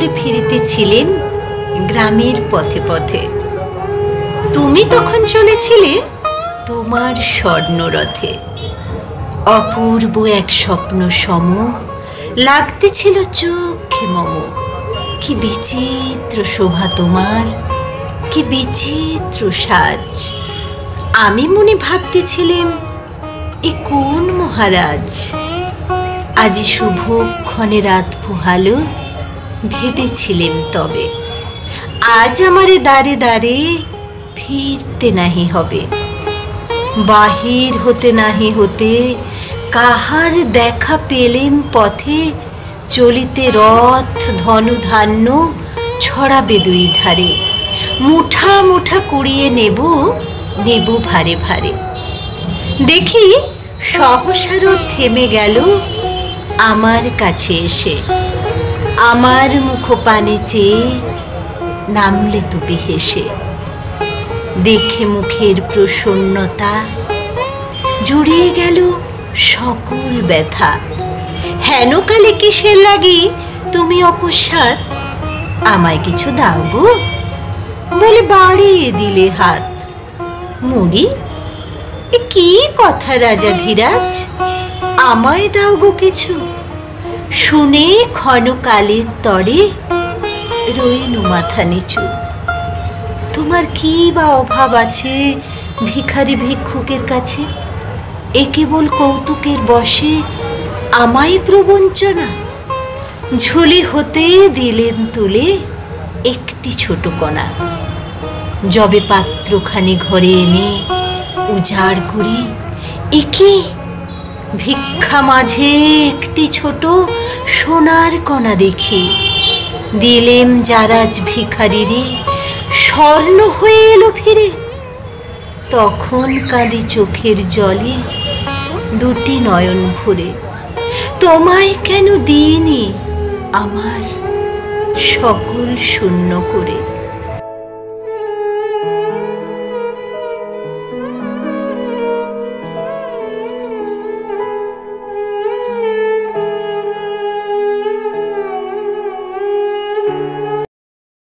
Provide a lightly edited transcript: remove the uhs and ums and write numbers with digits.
করে ফিরিতেছিলেন গ্রামের পথে পথে। তুমি তখন চলেছিলে তোমার স্বর্ণরথে। অপূর্ব এক স্বপ্ন সম লাগতেছিল চোখে মম। কি বিচিত্র শোভা তোমার, কি বিচিত্র সাজ। আমি মনে ভাবতেছিলাম, এ কোন মহারাজ? আজি শুভক্ষণে রাত পোহালো, ভেবেছিলেম তবে আজ আমারে দ্বারে দ্বারে ফিরতে নাহি হবে। বাহির হতে নাহি হতে কাহার দেখা পেলেম পথে, চলিতে রথ ধনু ধান্য ছড়াবে দুই ধারে। মুঠা মুঠা কুড়িয়ে নেব নেব ভারে ভারে। দেখি সহসারও থেমে গেল আমার কাছে এসে। আমার মুখপানে চেয়ে নামলে তুমি হেসে। দেখে মুখের প্রসন্নতা জুড়িয়ে গেল সকল ব্যথা। হেন কালে কিসের লাগি তুমি অকস্মাৎ আমায় কিছু দাও গো বলে বাড়িয়ে দিলে হাত। মুড়ি, এ কি কথা রাজা ধীরাজ, আমায় দাও গো কিছু? শুনে ক্ষণকালের তরে রইনু মাথা নিচু। তোমার কি বা অভাব আছে ভিখারি ভিক্ষুকের কাছে? এ কেবল কৌতুকের বশে আমায় প্রবঞ্চনা। ঝুলি হতে দিলেম তুলে একটি ছোট কণা। যবে পাত্রখানি ঘরে এনে উজাড় করি, এ কি ভিক্ষা মাঝে একটি ছোট সোনার কণা দেখি। দিলেম যারাজ ভিখারিরে, স্বর্ণ হয়ে এলো ফিরে। তখন কাঁদি চোখের জলে দুটি নয়ন ভরে। তোমায় কেন দিইনি আমার সকল শূন্য করে।